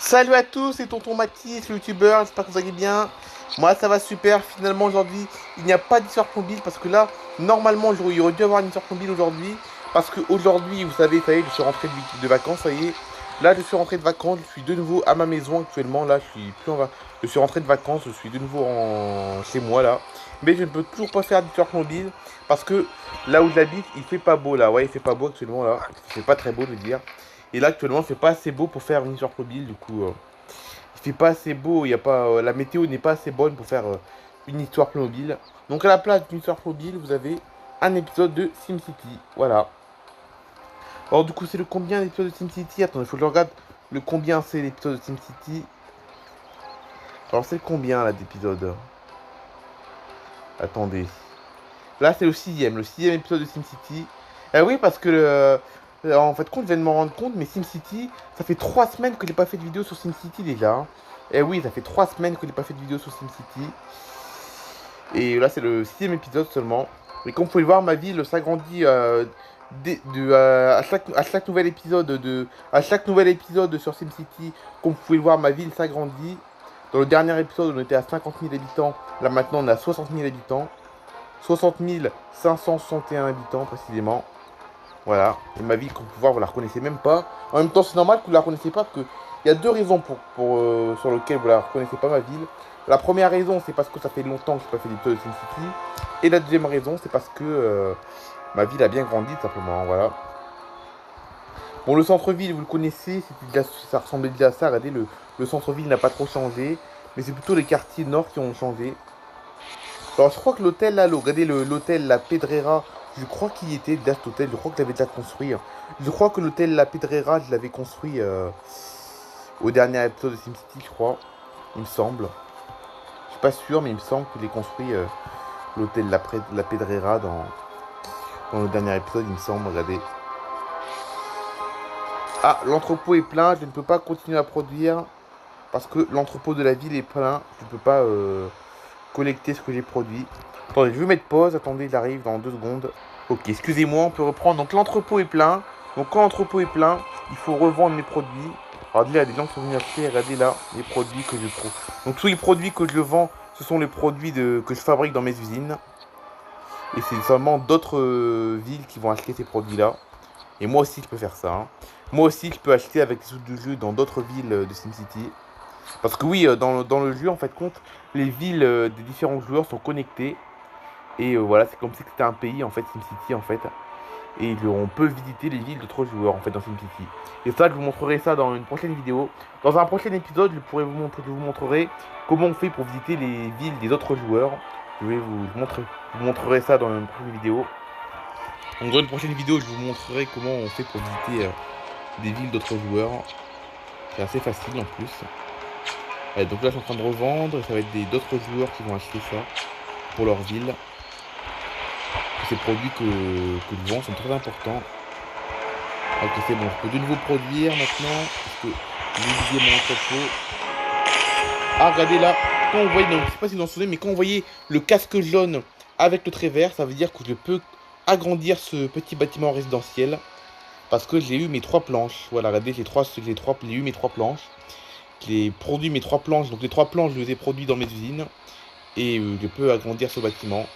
Salut à tous, c'est Tonton Mathis, le youtubeur, j'espère que vous allez bien. Moi ça va super, finalement aujourd'hui il n'y a pas d'histoire mobile parce que là, normalement il y aurait dû avoir une histoire mobile aujourd'hui. Parce que aujourd'hui, vous savez, ça y est, je suis rentré de vacances, ça y est. Là je suis rentré de vacances, je suis de nouveau à ma maison actuellement, là je suis plus en vacances. Je suis rentré de vacances, je suis de nouveau chez moi là. Mais je ne peux toujours pas faire d'histoire mobile parce que là où j'habite, il fait pas beau là, ouais il fait pas beau actuellement là. Il fait pas très beau je veux dire. Et là actuellement c'est pas assez beau pour faire une histoire mobile du coup. Il fait pas assez beau, il y a pas, la météo n'est pas assez bonne pour faire une histoire mobile. Donc à la place d'une histoire mobile, vous avez un épisode de SimCity. Voilà. Alors du coup c'est le combien d'épisodes de SimCity? Attendez, il faut que je regarde le combien c'est l'épisode de SimCity. Alors c'est le combien là d'épisodes? Attendez. Là c'est le sixième épisode de SimCity. Eh oui parce que en fait compte, je viens de m'en rendre compte, mais SimCity, ça fait 3 semaines que j'ai pas fait de vidéo sur SimCity déjà. Hein. Eh oui, ça fait 3 semaines que j'ai pas fait de vidéo sur SimCity. Et là c'est le sixième épisode seulement. Et comme vous pouvez le voir, ma ville s'agrandit à chaque nouvel épisode sur SimCity. Comme vous pouvez le voir, ma ville s'agrandit. Dans le dernier épisode, on était à 50 000 habitants. Là maintenant, on est à 60 000 habitants. 60 561 habitants précisément. Voilà. Et ma ville, comme vous pouvez voir, vous la reconnaissez même pas. En même temps, c'est normal que vous la reconnaissez pas parce que il y a deux raisons sur lesquelles vous la reconnaissez pas, ma ville. La première raison, c'est parce que ça fait longtemps que je n'ai pas fait d'épisode de SimCity. Et la deuxième raison, c'est parce que ma ville a bien grandi, tout simplement. Voilà. Bon, le centre-ville, vous le connaissez, ça ressemblait déjà à ça. Regardez, le centre-ville n'a pas trop changé. Mais c'est plutôt les quartiers nord qui ont changé. Alors, je crois que l'hôtel, là, regardez l'hôtel La Pedrera, je crois qu'il y était déjà cet hôtel, je crois que je l'avais déjà construit. Hein. Je crois que l'hôtel La Pedrera, je l'avais construit au dernier épisode de SimCity, je crois. Il me semble. Je suis pas sûr, mais il me semble que j'ai construit l'hôtel La Pedrera dans le dernier épisode, il me semble. Regardez. Ah, l'entrepôt est plein, je ne peux pas continuer à produire parce que l'entrepôt de la ville est plein. Je ne peux pas collecter ce que j'ai produit. Attendez, je vais mettre pause. Attendez, j'arrive dans 2 secondes. Ok, excusez-moi, on peut reprendre. Donc l'entrepôt est plein. Donc quand l'entrepôt est plein, il faut revendre mes produits. Regardez, il y a des gens qui sont venus acheter. Regardez là, les produits que je trouve. Donc tous les produits que je vends, ce sont les produits que je fabrique dans mes usines. Et c'est seulement d'autres villes qui vont acheter ces produits-là. Et moi aussi, je peux faire ça. Hein. Moi aussi, je peux acheter avec les sous du jeu dans d'autres villes de SimCity. Parce que oui, dans le jeu, en fait, compte, les villes des différents joueurs sont connectées. Et voilà, c'est comme si c'était un pays, en fait, SimCity, en fait. Et on peut visiter les villes d'autres joueurs, en fait, dans SimCity. Et ça, je vous montrerai ça dans une prochaine vidéo. Dans un prochain épisode, je vous montrerai comment on fait pour visiter les villes des autres joueurs. Je vais vous montrerai ça dans une prochaine vidéo. Donc dans une prochaine vidéo, je vous montrerai comment on fait pour visiter des villes d'autres joueurs. C'est assez facile en plus. Allez, donc là, je suis en train de revendre. Et ça va être d'autres joueurs qui vont acheter ça pour leur ville. Ces produits que je vends sont très importants. Ok, c'est bon. Je peux de nouveau produire maintenant. Parce que j'ai vidé mon entrepôt. Ah, regardez là. Quand vous voyez, donc, je sais pas si vous en souvenez, mais quand vous voyez le casque jaune avec le trait vert, ça veut dire que je peux agrandir ce petit bâtiment résidentiel. Parce que j'ai eu mes 3 planches. Voilà, regardez, j'ai eu mes 3 planches. J'ai produit mes 3 planches. Donc les 3 planches, je les ai produits dans mes usines. Et je peux agrandir ce bâtiment.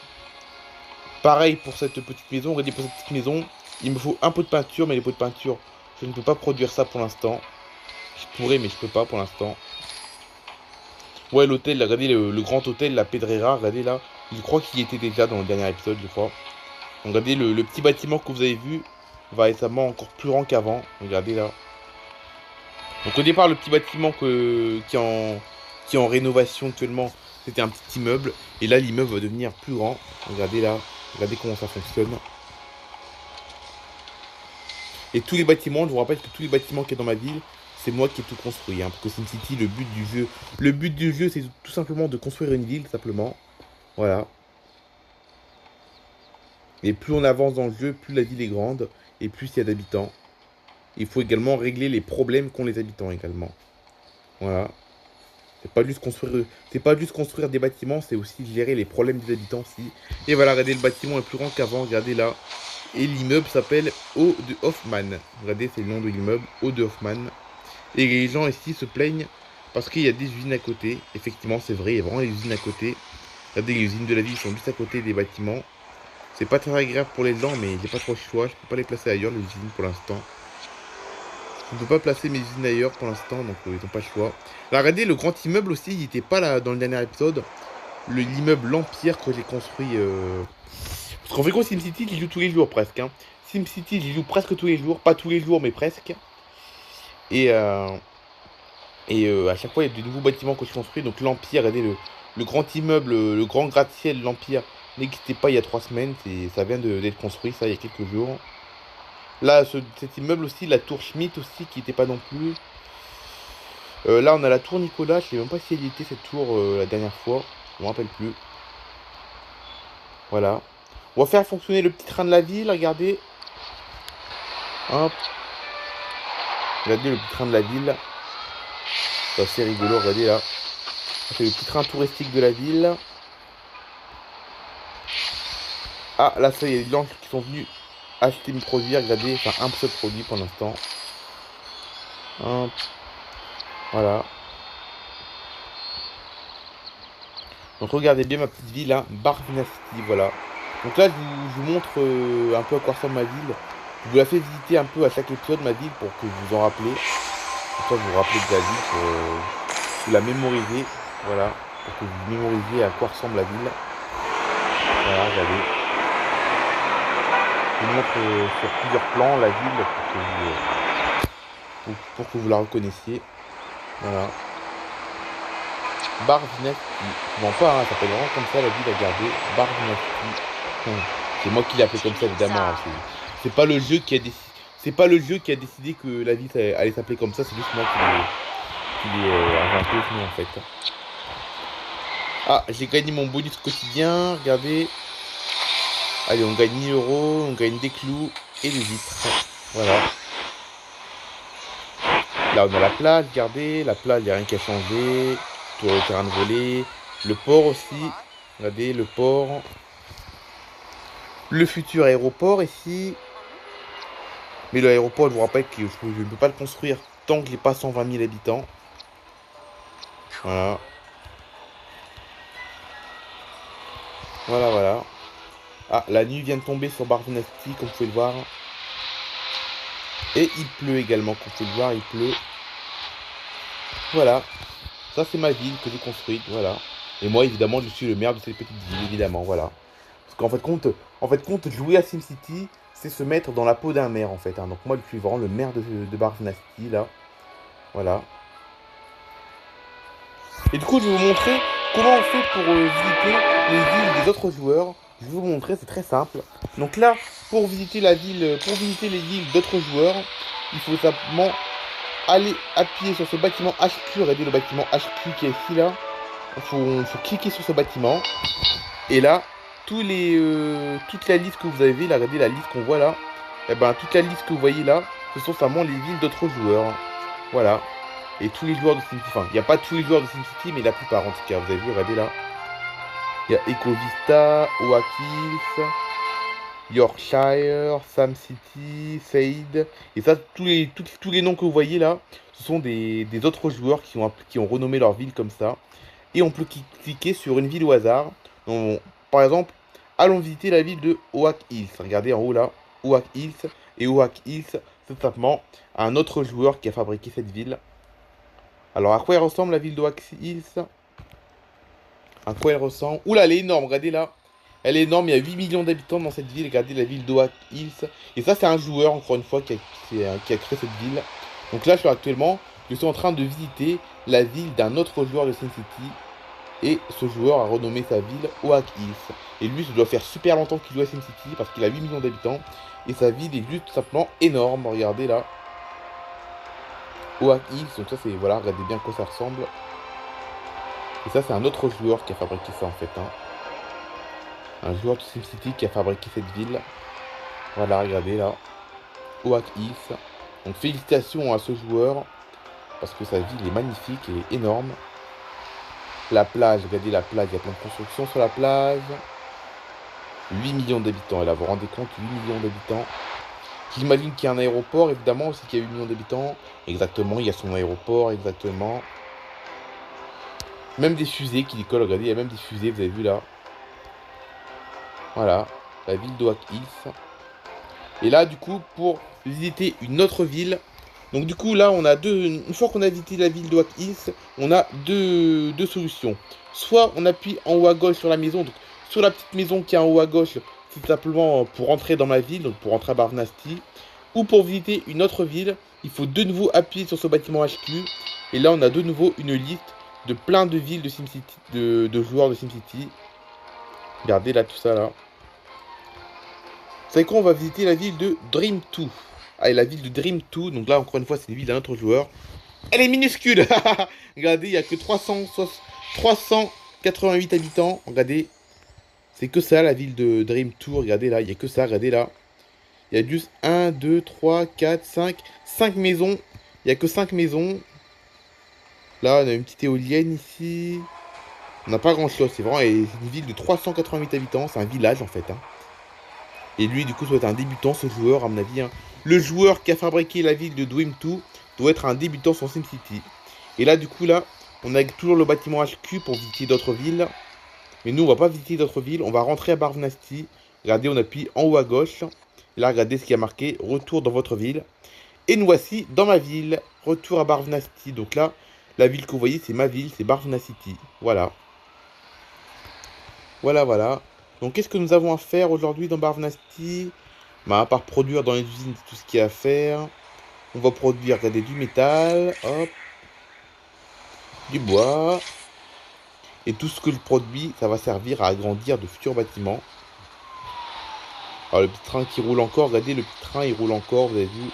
Pareil pour cette petite maison. Regardez, pour cette petite maison, il me faut un pot de peinture. Mais les pots de peinture, je ne peux pas produire ça pour l'instant. Je pourrais, mais je peux pas pour l'instant. Ouais, l'hôtel, regardez le grand hôtel, la Pedrera. Regardez là. Je crois qu'il y était déjà dans le dernier épisode, je crois. Donc, regardez le petit bâtiment que vous avez vu. Va être encore plus grand qu'avant. Regardez là. Donc au départ, le petit bâtiment qui est en rénovation actuellement, c'était un petit immeuble. Et là, l'immeuble va devenir plus grand. Regardez là. Regardez comment ça fonctionne. Et tous les bâtiments, je vous rappelle que tous les bâtiments qu'il y a dans ma ville, c'est moi qui ai tout construit. Hein, parce que SimCity, le but du jeu, c'est tout simplement de construire une ville, simplement. Voilà. Et plus on avance dans le jeu, plus la ville est grande. Et plus il y a d'habitants. Il faut également régler les problèmes qu'ont les habitants également. Voilà. C'est pas juste construire des bâtiments, c'est aussi gérer les problèmes des habitants aussi. Et voilà, regardez, le bâtiment est plus grand qu'avant, regardez là. Et l'immeuble s'appelle Eau de Hoffmann. Regardez, c'est le nom de l'immeuble, Eau de Hoffmann. Et les gens ici se plaignent parce qu'il y a des usines à côté. Effectivement, c'est vrai, il y a vraiment des usines à côté. Regardez, les usines de la ville sont juste à côté des bâtiments. C'est pas très agréable pour les gens, mais j'ai pas trop le choix. Je peux pas les placer ailleurs, les usines, pour l'instant. Je ne peux pas placer mes usines ailleurs pour l'instant, donc ils n'ont pas le choix. Là, regardez, le grand immeuble aussi, il n'était pas là dans le dernier épisode. L'immeuble L'Empire que j'ai construit. Parce qu'en fait, gros, SimCity, j'y joue tous les jours presque. Hein. SimCity, j'y joue presque tous les jours. Pas tous les jours, mais presque. Et, euh, à chaque fois, il y a de nouveaux bâtiments que je construis. Donc l'Empire, regardez, le grand immeuble, le grand gratte-ciel de l'Empire n'existait pas il y a 3 semaines. Ça vient d'être construit, ça, il y a quelques jours. Là, cet immeuble aussi, la tour Schmitt aussi, qui n'était pas non plus. Là, on a la tour Nicolas. Je sais même pas si elle y était, cette tour, la dernière fois. Je me rappelle plus. Voilà. On va faire fonctionner le petit train de la ville, regardez. Hop. Regardez le petit train de la ville. C'est assez rigolo, regardez là. C'est le petit train touristique de la ville. Ah, là, ça, il y a des gens qui sont venus acheter mes produits, regardez. Enfin, un seul produit pour l'instant. Hop. Voilà. Donc regardez bien ma petite ville, hein, Barnasty, voilà. Donc là, je vous montre un peu à quoi ressemble ma ville. Je vous la fais visiter un peu à chaque épisode, ma ville, pour que vous en rappelez. Comme ça, vous vous rappelez de la ville, pour vous la mémoriser. Voilà, pour que vous mémorisiez à quoi ressemble la ville. Voilà, regardez. Je vous montre sur plusieurs plans la ville, pour que vous la reconnaissiez. Voilà. Barnasty. Je ne mens pas, hein, ça s'appelle vraiment comme ça la ville à garder. Barnasty. C'est moi qui l'ai appelé comme ça, évidemment. Hein. C'est pas le jeu qui a décidé. C'est pas le jeu qui a décidé que la ville allait s'appeler comme ça, c'est juste moi qui l'ai inventé sinon, en fait. Ah, j'ai gagné mon bonus quotidien, regardez. Allez, on gagne 1000 euros, on gagne des clous et des vitres. Voilà. Là, on a la plage, regardez. La plage, il n'y a rien qui a changé. Tout le terrain de volley. Le port aussi. Regardez, le port. Le futur aéroport ici. Mais l'aéroport, je vous rappelle que je ne peux pas le construire tant que j'ai pas 120 000 habitants. Voilà. Voilà, voilà. Ah, la nuit vient de tomber sur Barnasty, comme vous pouvez le voir. Et il pleut également, comme vous pouvez le voir, il pleut. Voilà. Ça, c'est ma ville que j'ai construite, voilà. Et moi, évidemment, je suis le maire de cette petite ville, évidemment, voilà. Parce qu'en fait, compte, jouer à SimCity, c'est se mettre dans la peau d'un maire, en fait. Hein. Donc moi, je suis vraiment le maire de Barnasty, là. Voilà. Et du coup, je vais vous montrer comment on fait pour visiter les villes des autres joueurs. Je vais vous montrer, c'est très simple. Donc là, pour visiter les villes d'autres joueurs, il faut simplement aller appuyer sur ce bâtiment HQ. Regardez le bâtiment HQ qui est ici, là. Il faut cliquer sur ce bâtiment. Et là, toute la liste que vous avez, là, regardez la liste qu'on voit là. Et ben, toute la liste que vous voyez là, ce sont simplement les villes d'autres joueurs. Voilà. Et tous les joueurs de SimCity, enfin, il n'y a pas tous les joueurs de SimCity, mais la plupart en tout cas, vous avez vu, regardez là. Il y a Ecovista, Oak Hills, Yorkshire, Sam City, Sade. Et ça, tous les noms que vous voyez là, ce sont des autres joueurs qui ont renommé leur ville comme ça. Et on peut cliquer sur une ville au hasard. Donc, par exemple, allons visiter la ville de Oak Hills. Regardez en haut là, Oak Hills. Et Oak Hills, c'est simplement un autre joueur qui a fabriqué cette ville. Alors, à quoi elle ressemble la ville d'Oak Hills? À quoi elle ressemble? Oula, elle est énorme, regardez là. Elle est énorme, il y a 8 millions d'habitants dans cette ville. Regardez la ville d'Oak Hills. Et ça, c'est un joueur, encore une fois, qui a créé cette ville. Donc là, je suis en train de visiter la ville d'un autre joueur de SimCity. Et ce joueur a renommé sa ville Oak Hills. Et lui, ça doit faire super longtemps qu'il joue à SimCity parce qu'il a 8 millions d'habitants. Et sa ville est juste simplement énorme. Regardez là. Oak Hills, donc ça c'est, voilà, regardez bien à quoi ça ressemble. Et ça c'est un autre joueur qui a fabriqué ça en fait. Hein. Un joueur de SimCity qui a fabriqué cette ville. Voilà, regardez là. Oak Hills. Donc félicitations à ce joueur. Parce que sa ville est magnifique et énorme. La plage, regardez la plage, il y a plein de constructions sur la plage. 8 millions d'habitants, et là vous vous rendez compte, 8 millions d'habitants. J'imagine qu'il y a un aéroport, évidemment, c'est qu'il y a 8 millions d'habitants. Exactement, il y a son aéroport, exactement. Même des fusées qui décollent, regardez, il y a même des fusées, vous avez vu là. Voilà, la ville d'Oak Hills. Et là, du coup, pour visiter une autre ville, donc du coup, là, on a une fois qu'on a visité la ville d'Oak Hills, on a deux solutions. Soit on appuie en haut à gauche sur la maison, donc sur la petite maison qui est en haut à gauche, c'est simplement pour rentrer dans ma ville, donc pour rentrer à Barnasty. Ou pour visiter une autre ville, il faut de nouveau appuyer sur ce bâtiment HQ. Et là, on a de nouveau une liste de plein de villes de SimCity, de joueurs de SimCity. Regardez là, tout ça là. Vous savez quoi, on va visiter la ville de Dream 2. Ah, et la ville de Dream 2, donc là, encore une fois, c'est une ville d'un autre joueur. Elle est minuscule. Regardez, il n'y a que 388 habitants. Regardez, c'est que ça, la ville de Dream 2. Regardez là, il n'y a que ça, regardez là. Il y a juste 1, 2, 3, 4, 5 maisons. Il n'y a que 5 maisons. Là, on a une petite éolienne ici. On n'a pas grand-chose, c'est vraiment une ville de 388 habitants. C'est un village, en fait. Hein. Et lui, du coup, ça doit être un débutant, ce joueur, à mon avis. Hein. Le joueur qui a fabriqué la ville de Dream 2 doit être un débutant sur SimCity. Et là, du coup, là, on a toujours le bâtiment HQ pour visiter d'autres villes. Mais nous, on va pas visiter d'autres villes. On va rentrer à Barnasty. Regardez, on appuie en haut à gauche. Et là, regardez ce qui a marqué. Retour dans votre ville. Et nous voici dans ma ville. Retour à Barnasty. Donc là, la ville que vous voyez, c'est ma ville. C'est Barnasty. Voilà. Voilà, voilà. Donc, qu'est-ce que nous avons à faire aujourd'hui dans Barnasty? Bah, à part produire dans les usines tout ce qu'il y a à faire. On va produire, regardez, du métal. Hop. Du bois. Et tout ce que je produis, ça va servir à agrandir de futurs bâtiments. Alors le petit train qui roule encore, regardez, le petit train il roule encore, vous avez vu.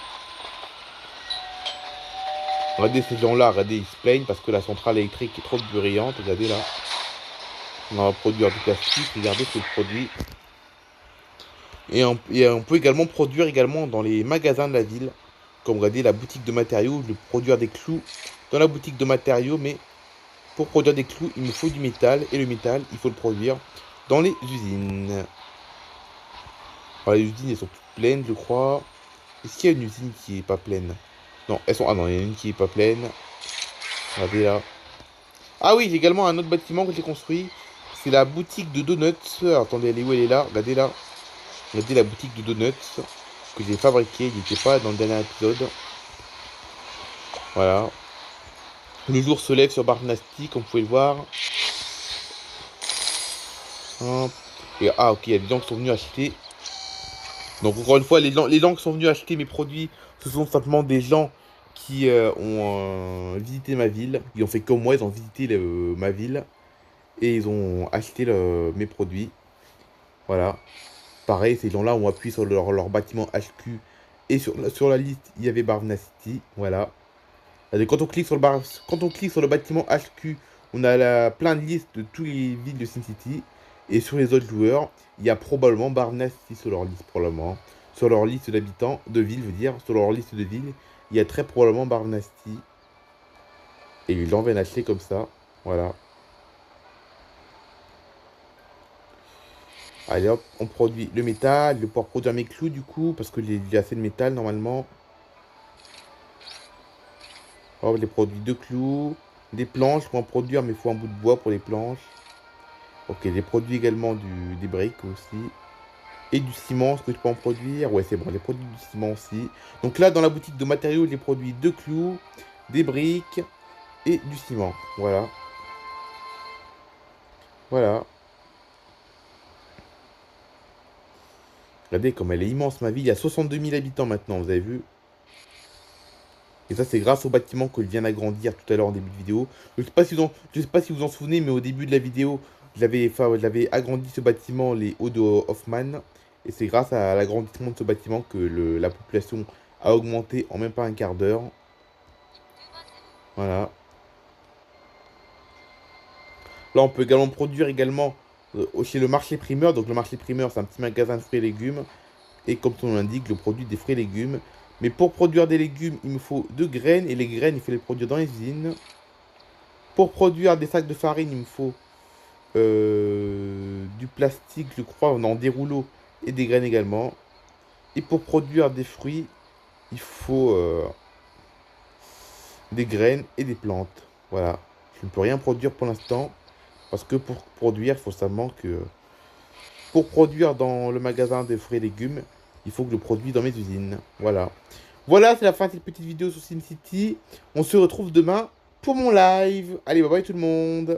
Regardez ces gens-là, regardez, ils se plaignent parce que la centrale électrique est trop bruyante, regardez là. On va produire du plastique, regardez ce que je produis. Et on peut également produire également dans les magasins de la ville. Comme regardez la boutique de matériaux, je vais produire des clous dans la boutique de matériaux, mais pour produire des clous, il me faut du métal. Et le métal, il faut le produire dans les usines. Alors les usines, elles sont toutes pleines, je crois. Est-ce qu'il y a une usine qui est pas pleine? Non, elles sont... Ah non, il y en a une qui est pas pleine. Regardez là. Ah oui, j'ai également un autre bâtiment que j'ai construit. C'est la boutique de donuts. Alors, attendez, elle est où? Elle est là. Regardez là. Regardez la boutique de donuts que j'ai fabriquée. Il n'était pas dans le dernier épisode. Voilà. Le jour se lève sur Barnasty, comme vous pouvez le voir. Hop. Et, ah ok, il y a des gens qui sont venus acheter. Donc encore une fois, les gens qui sont venus acheter mes produits, ce sont simplement des gens qui ont visité ma ville. Ils ont fait comme moi, ils ont visité ma ville. Et ils ont acheté mes produits. Voilà. Pareil, ces gens-là ont appuyé sur leur bâtiment HQ. Et sur la liste, il y avait Barnasty. Voilà. Et quand on clique sur le bâtiment HQ, on a plein de listes de toutes les villes de SimCity. Et sur les autres joueurs, il y a probablement Barnasty sur leur liste, probablement. Sur leur liste d'habitants, de villes, je veux dire. Sur leur liste de villes, il y a très probablement Barnasty. Et les gens viennent acheter comme ça. Voilà. Allez hop, on produit le métal. Je vais pouvoir produire mes clous du coup, parce que j'ai assez de métal normalement. Hop, les produits de clous. Des planches pour en produire, mais il faut un bout de bois pour les planches. Ok, j'ai produit également des briques aussi. Et du ciment, est-ce que je peux en produire? Ouais, c'est bon, j'ai produit du ciment aussi. Donc là, dans la boutique de matériaux, j'ai produit 2 clous, des briques et du ciment. Voilà. Voilà. Regardez comme elle est immense, ma ville. Il y a 62 000 habitants maintenant, vous avez vu? Et ça, c'est grâce au bâtiment que je viens d'agrandir tout à l'heure en début de vidéo. Je sais pas si vous en souvenez, mais au début de la vidéo, j'avais agrandi ce bâtiment, les hauts de Hoffman. Et c'est grâce à l'agrandissement de ce bâtiment que la population a augmenté en même pas un quart d'heure. Voilà. Là, on peut également produire chez le marché primeur. Donc le marché primeur, c'est un petit magasin de fruits et légumes. Et comme son nom l'indique, je produis des fruits et légumes. Mais pour produire des légumes, il me faut 2 graines. Et les graines, il faut les produire dans les usines. Pour produire des sacs de farine, il me faut du plastique, je crois, non, des rouleaux et des graines également. Et pour produire des fruits, il faut des graines et des plantes. Voilà. Je ne peux rien produire pour l'instant. Parce que pour produire, il faut savoir que pour produire dans le magasin des fruits et légumes, il faut que je produise dans mes usines. Voilà. Voilà, c'est la fin de cette petite vidéo sur SimCity. On se retrouve demain pour mon live. Allez, bye bye tout le monde.